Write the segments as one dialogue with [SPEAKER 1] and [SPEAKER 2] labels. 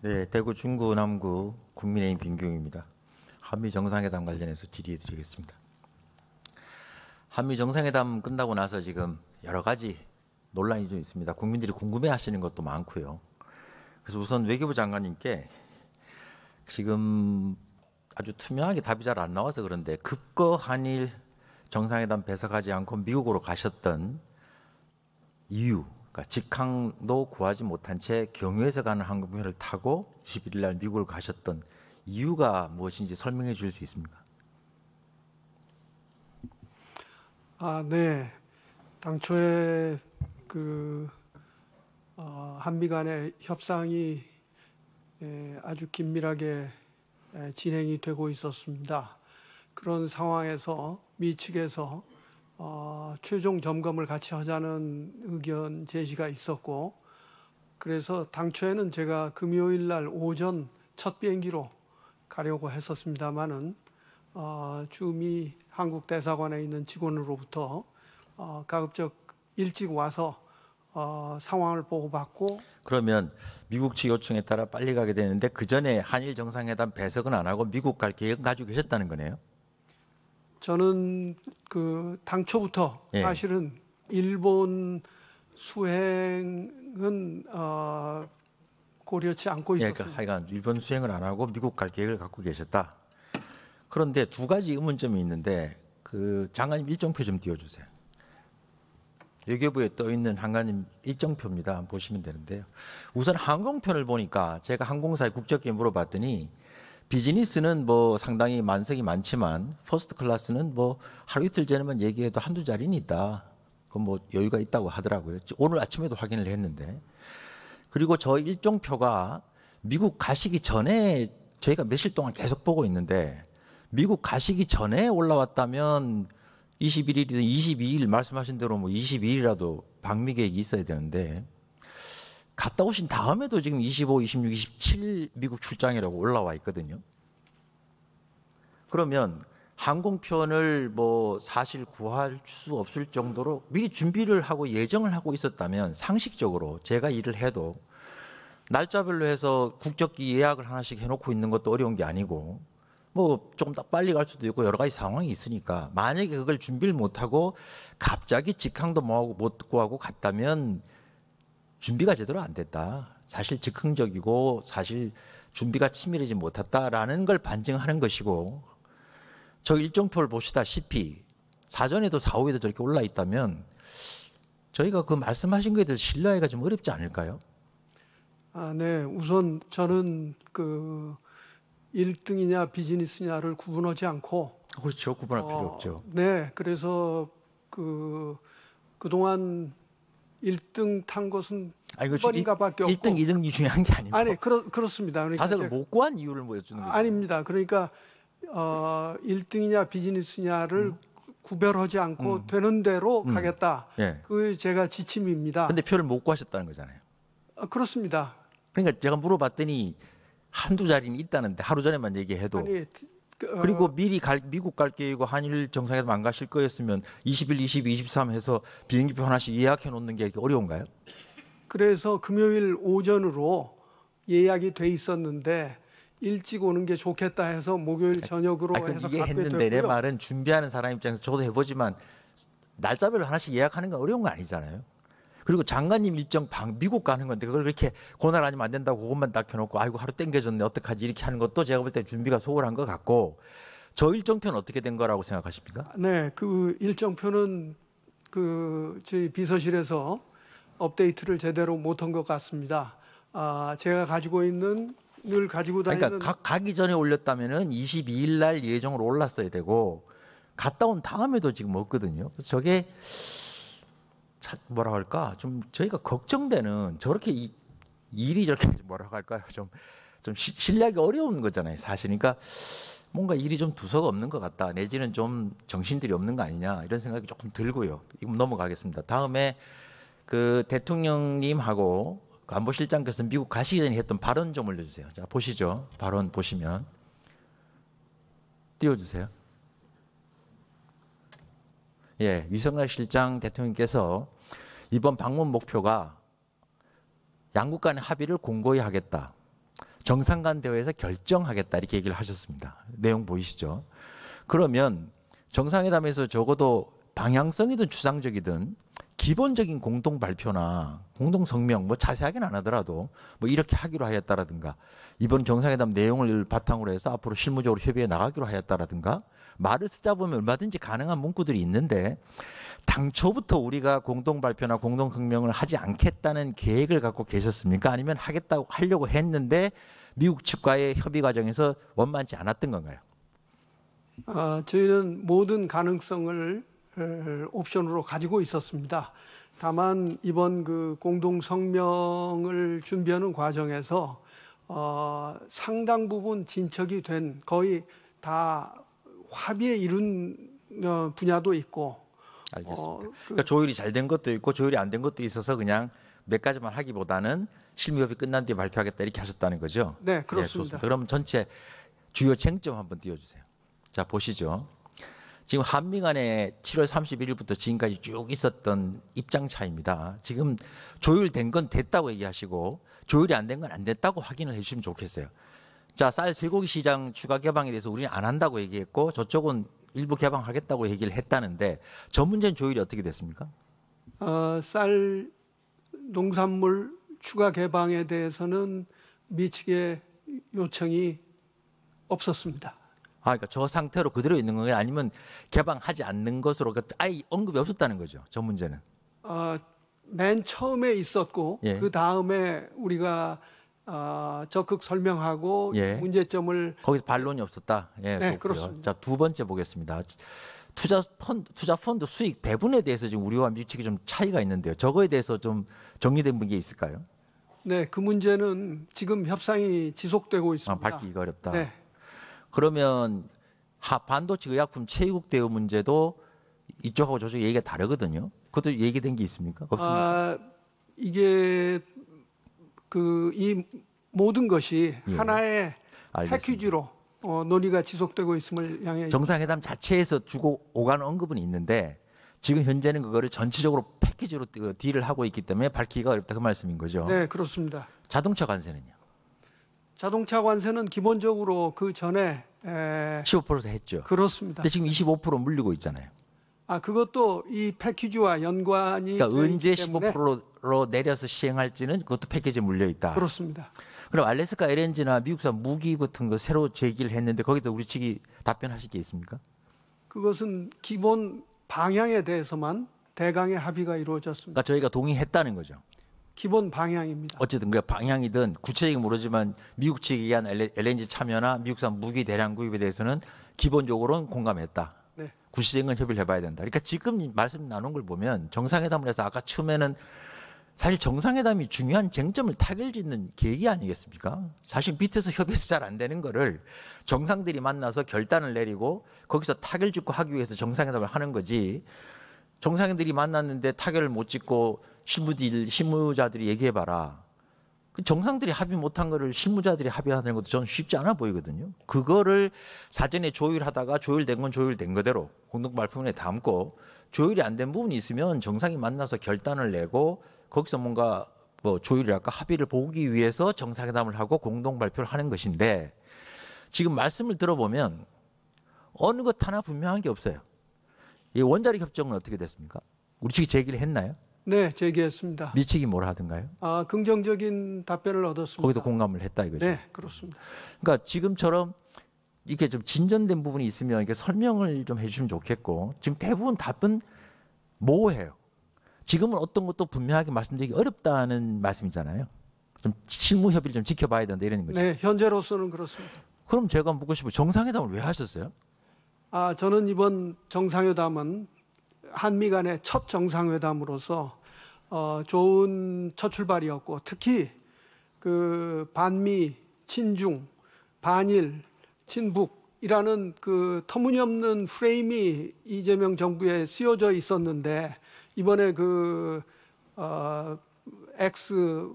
[SPEAKER 1] 네, 대구 중구 남구 국민의힘 김경입니다. 한미 정상회담 관련해서 질의드리겠습니다. 한미 정상회담 끝나고 나서 지금 여러 가지 논란이 좀 있습니다. 국민들이 궁금해하시는 것도 많고요. 그래서 우선 외교부 장관님께 지금 아주 투명하게 답이 잘 안 나와서 그런데 급거 한일 정상회담 배석하지 않고 미국으로 가셨던 이유, 그러니까 직항도 구하지 못한 채 경유해서 가는 항공편을 타고 21일 날 미국을 가셨던 이유가 무엇인지 설명해 주실 수 있습니까?
[SPEAKER 2] 네. 당초에 한미 간의 협상이 아주 긴밀하게 진행이 되고 있었습니다. 그런 상황에서 미 측에서 최종 점검을 같이 하자는 의견 제시가 있었고, 그래서 당초에는 제가 금요일 날 오전 첫 비행기로 가려고 했었습니다마는 주미 한국 대사관에 있는 직원으로부터 가급적 일찍 와서 상황을 보고받고.
[SPEAKER 1] 그러면 미국 측 요청에 따라 빨리 가게 되는데 그 전에 한일 정상회담 배석은 안 하고 미국 갈 계획은 가지고 계셨다는 거네요?
[SPEAKER 2] 저는 당초부터 사실은 일본 수행은 고려치 않고 있었습니다.
[SPEAKER 1] 그러니까 하여간 일본 수행을 안 하고 미국 갈 계획을 갖고 계셨다. 그런데 두 가지 의문점이 있는데 그 장관님 일정표 좀 띄워주세요. 외교부에 떠 있는 장관님 일정표입니다. 한번 보시면 되는데요. 우선 항공편을 보니까 제가 항공사에 국적기에 물어봤더니 비즈니스는 뭐 상당히 만석이 많지만 퍼스트 클래스는 뭐 하루 이틀 전에만 얘기해도 한두 자리는 있다. 그건 뭐 여유가 있다고 하더라고요. 오늘 아침에도 확인을 했는데. 그리고 저 일정표가 미국 가시기 전에 저희가 며칠 동안 계속 보고 있는데 미국 가시기 전에 올라왔다면 21일이든 22일 말씀하신 대로 뭐 22일이라도 방미 계획이 있어야 되는데 갔다 오신 다음에도 지금 25, 26, 27 미국 출장이라고 올라와 있거든요. 그러면 항공편을 뭐 사실 구할 수 없을 정도로 미리 준비를 하고 예정을 하고 있었다면 상식적으로 제가 일을 해도 날짜별로 해서 국적기 예약을 하나씩 해놓고 있는 것도 어려운 게 아니고 뭐 조금 더 빨리 갈 수도 있고 여러 가지 상황이 있으니까 만약에 그걸 준비를 못하고 갑자기 직항도 못 구하고 갔다면 준비가 제대로 안 됐다. 사실 즉흥적이고 사실 준비가 치밀하지 못했다라는 걸 반증하는 것이고 저 일정표를 보시다시피 사전에도 4, 5일에도 저렇게 올라 있다면 저희가 그 말씀하신 거에 대해서 신뢰하기가 좀 어렵지 않을까요?
[SPEAKER 2] 네. 우선 저는 1등이냐 비즈니스냐를 구분하지 않고.
[SPEAKER 1] 그렇죠. 구분할 필요 없죠.
[SPEAKER 2] 네. 그래서 그동안 1등 탄 것은 한 번인가밖에 없고.
[SPEAKER 1] 1등, 2등이 중요한 게 아니고.
[SPEAKER 2] 아니, 그렇습니다. 그러니까
[SPEAKER 1] 자석을 못 구한 이유를 보여주는 거죠.
[SPEAKER 2] 아닙니다. 그러니까 1등이냐 비즈니스냐를 구별하지 않고 되는 대로 가겠다. 그게 제가 지침입니다.
[SPEAKER 1] 근데 표를 못 구하셨다는 거잖아요.
[SPEAKER 2] 그렇습니다.
[SPEAKER 1] 그러니까 제가 물어봤더니 한두 자리는 있다는데 하루 전에만 얘기해도.
[SPEAKER 2] 아니,
[SPEAKER 1] 그리고 미리 미국 갈 계획이고 한일 정상회담 안 가실 거였으면 20일, 22, 23 해서 비행기표 하나씩 예약해 놓는 게 어려운가요?
[SPEAKER 2] 그래서 금요일 오전으로 예약이 돼 있었는데 일찍 오는 게 좋겠다 해서 목요일 저녁으로 해서
[SPEAKER 1] 이게
[SPEAKER 2] 갖게
[SPEAKER 1] 했는데
[SPEAKER 2] 됐고요.
[SPEAKER 1] 내 말은 준비하는 사람 입장에서 저도 해보지만 날짜별로 하나씩 예약하는 건 어려운 거 아니잖아요. 그리고 장관님 일정 미국 가는 건데 그걸 그렇게 고날 아니면 안 된다고 그것만 딱 켜놓고 아이고 하루 땡겨졌네 어떡하지 이렇게 하는 것도 제가 볼 때 준비가 소홀한 것 같고 저 일정표는 어떻게 된 거라고 생각하십니까?
[SPEAKER 2] 네, 그 일정표는 저희 비서실에서 업데이트를 제대로 못한 것 같습니다. 제가 늘 가지고 다니는.
[SPEAKER 1] 그러니까 가기 전에 올렸다면은 22일 날 예정으로 올랐어야 되고 갔다 온 다음에도 지금 없거든요. 그래서 저게 뭐라 할까 좀 저희가 걱정되는 저렇게 일이 저렇게 뭐라고 할까요 좀 신뢰하기 어려운 거잖아요 사실. 그러니까 뭔가 일이 좀 두서가 없는 것 같다 내지는 좀 정신들이 없는 거 아니냐 이런 생각이 조금 들고요. 이거 넘어가겠습니다. 다음에 그 대통령님하고 안보실장께서 미국 가시기 전에 했던 발언 좀 올려주세요. 자 보시죠. 발언 보시면 띄워주세요. 유성열 실장 대통령께서 이번 방문 목표가 양국 간의 합의를 공고히 하겠다. 정상 간 대화에서 결정하겠다 이렇게 얘기를 하셨습니다. 내용 보이시죠? 그러면 정상회담에서 적어도 방향성이든 추상적이든 기본적인 공동 발표나 공동 성명 뭐 자세하게는 안 하더라도 뭐 이렇게 하기로 하였다라든가 이번 정상회담 내용을 바탕으로 해서 앞으로 실무적으로 협의해 나가기로 하였다라든가 말을 쓰다 보면 얼마든지 가능한 문구들이 있는데 당초부터 우리가 공동 발표나 공동 성명을 하지 않겠다는 계획을 갖고 계셨습니까? 아니면 하겠다고 하려고 했는데 미국 측과의 협의 과정에서 원만치 않았던 건가요?
[SPEAKER 2] 저희는 모든 가능성을 옵션으로 가지고 있었습니다. 다만 이번 그 공동 성명을 준비하는 과정에서 상당 부분 진척이 된 거의 다 합의에 이룬 분야도 있고.
[SPEAKER 1] 알겠습니다. 그러니까 조율이 잘 된 것도 있고 조율이 안 된 것도 있어서 그냥 몇 가지만 하기보다는 실무협의 끝난 뒤에 발표하겠다 이렇게 하셨다는 거죠?
[SPEAKER 2] 네, 그렇습니다.
[SPEAKER 1] 그럼 전체 주요 쟁점 한번 띄워주세요. 자 보시죠. 지금 한미 간에 7월 31일부터 지금까지 쭉 있었던 입장 차이입니다. 지금 조율된 건 됐다고 얘기하시고 조율이 안 된 건 안 됐다고 확인을 해주시면 좋겠어요. 자, 쌀 쇠고기 시장 추가 개방에 대해서 우리는 안 한다고 얘기했고 저쪽은 일부 개방하겠다고 얘기를 했다는데 저 문제는 조율이 어떻게 됐습니까?
[SPEAKER 2] 쌀 농산물 추가 개방에 대해서는 미 측의 요청이 없었습니다.
[SPEAKER 1] 그러니까 저 상태로 그대로 있는 건가요? 아니면 개방하지 않는 것으로 아예 언급이 없었다는 거죠. 저 문제는.
[SPEAKER 2] 맨 처음에 있었고
[SPEAKER 1] 예.
[SPEAKER 2] 그 다음에 우리가 적극 설명하고
[SPEAKER 1] 예.
[SPEAKER 2] 문제점을
[SPEAKER 1] 거기서 반론이 없었다. 예,
[SPEAKER 2] 네,
[SPEAKER 1] 그렇고요.
[SPEAKER 2] 그렇습니다.
[SPEAKER 1] 자, 두 번째 보겠습니다. 투자 펀드 수익 배분에 대해서 지금 우리와 미국 측이 좀 차이가 있는데요. 저거에 대해서 좀 정리된 게 있을까요?
[SPEAKER 2] 네, 그 문제는 지금 협상이 지속되고 있습니다.
[SPEAKER 1] 밝히기가 어렵다.
[SPEAKER 2] 네.
[SPEAKER 1] 그러면 반도체 의약품 체육 대우 문제도 이쪽하고 저쪽 얘기가 다르거든요. 그것도 얘기된 게 있습니까? 없습니까?
[SPEAKER 2] 이게 이 모든 것이
[SPEAKER 1] 예.
[SPEAKER 2] 하나의
[SPEAKER 1] 알겠습니다.
[SPEAKER 2] 패키지로 논의가 지속되고 있음을 향해
[SPEAKER 1] 정상회담 자체에서 주고 오가는 언급은 있는데 지금 현재는 그거를 전체적으로 패키지로 딜을 하고 있기 때문에 밝히기가 어렵다 그 말씀인 거죠.
[SPEAKER 2] 네, 그렇습니다.
[SPEAKER 1] 자동차 관세는요?
[SPEAKER 2] 자동차 관세는 기본적으로 그 전에
[SPEAKER 1] 15% 했죠.
[SPEAKER 2] 그렇습니다.
[SPEAKER 1] 근데 지금 25% 물리고 있잖아요.
[SPEAKER 2] 그것도 이 패키지와 연관이
[SPEAKER 1] 그러니까
[SPEAKER 2] 되어
[SPEAKER 1] 언제
[SPEAKER 2] 있기 때문에
[SPEAKER 1] 15%로 내려서 시행할지는 그것도 패키지에 물려 있다.
[SPEAKER 2] 그렇습니다.
[SPEAKER 1] 그럼 알래스카 LNG나 미국산 무기 같은 거 새로 제기를 했는데 거기서 우리 측이 답변하실 게 있습니까?
[SPEAKER 2] 그것은 기본 방향에 대해서만 대강의 합의가 이루어졌습니다.
[SPEAKER 1] 그러니까 저희가 동의했다는 거죠.
[SPEAKER 2] 기본 방향입니다.
[SPEAKER 1] 어쨌든 그 방향이든 구체적인 모르지만 미국 측에 의한 LNG 참여나 미국산 무기 대량 구입에 대해서는 기본적으로는 공감했다.
[SPEAKER 2] 네.
[SPEAKER 1] 구체적인 협의를 해봐야 된다. 그러니까 지금 말씀 나눈 걸 보면 정상회담을 해서 아까 처음에는 사실 정상회담이 중요한 쟁점을 타결짓는 계기 아니겠습니까? 사실 밑에서 협의해서 잘 안 되는 거를 정상들이 만나서 결단을 내리고 거기서 타결 짓고 하기 위해서 정상회담을 하는 거지. 정상들이 만났는데 타결을 못 짓고 실무자들이 얘기해봐라. 그 정상들이 합의 못한 거를 실무자들이 합의하는 것도 저는 쉽지 않아 보이거든요. 그거를 사전에 조율하다가 조율된 건 조율된 거대로 공동 발표문에 담고 조율이 안 된 부분이 있으면 정상이 만나서 결단을 내고 거기서 뭔가 뭐 조율이랄까 합의를 보기 위해서 정상회담을 하고 공동 발표를 하는 것인데 지금 말씀을 들어보면 어느 것 하나 분명한 게 없어요. 이 원자력 협정은 어떻게 됐습니까? 우리 측이 제기를 했나요?
[SPEAKER 2] 네, 제기했습니다.
[SPEAKER 1] 미 측이 뭐라 하던가요?
[SPEAKER 2] 긍정적인 답변을 얻었습니다.
[SPEAKER 1] 거기도 공감을 했다 이거죠.
[SPEAKER 2] 네, 그렇습니다.
[SPEAKER 1] 그러니까 지금처럼 이게 좀 진전된 부분이 있으면 이렇게 설명을 좀 해주시면 좋겠고 지금 대부분 답은 모호해요. 지금은 어떤 것도 분명하게 말씀드리기 어렵다는 말씀이잖아요. 좀 실무 협의를 좀 지켜봐야 된다 이런 거죠.
[SPEAKER 2] 네, 현재로서는 그렇습니다.
[SPEAKER 1] 그럼 제가 묻고 싶어요. 정상회담을 왜 하셨어요?
[SPEAKER 2] 저는 이번 정상회담은 한미 간의 첫 정상회담으로서 좋은 첫 출발이었고 특히 그 반미, 친중, 반일, 친북이라는 그 터무니없는 프레임이 이재명 정부에 씌워져 있었는데 이번에 그 X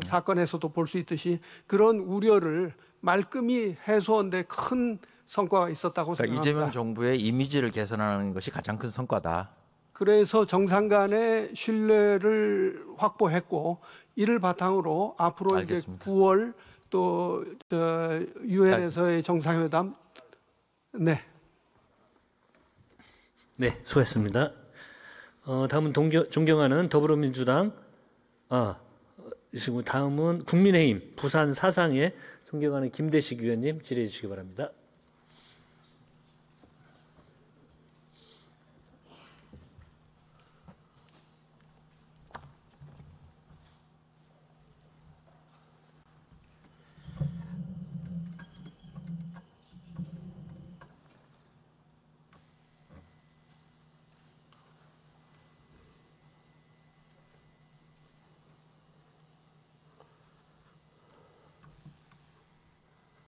[SPEAKER 2] 사건에서도 볼 수 있듯이 그런 우려를 말끔히 해소한 데 큰 성과가 있었다고
[SPEAKER 1] 그러니까
[SPEAKER 2] 생각합니다.
[SPEAKER 1] 이재명 정부의 이미지를 개선하는 것이 가장 큰 성과다.
[SPEAKER 2] 그래서 정상 간의 신뢰를 확보했고 이를 바탕으로 앞으로
[SPEAKER 1] 알겠습니다.
[SPEAKER 2] 이제 9월 또 유엔에서의 정상회담. 네.
[SPEAKER 3] 네, 수고했습니다. 다음은 존경하는 더불어민주당, 다음은 국민의힘 부산 사상의 존경하는 김대식 위원님 질의해 주시기 바랍니다.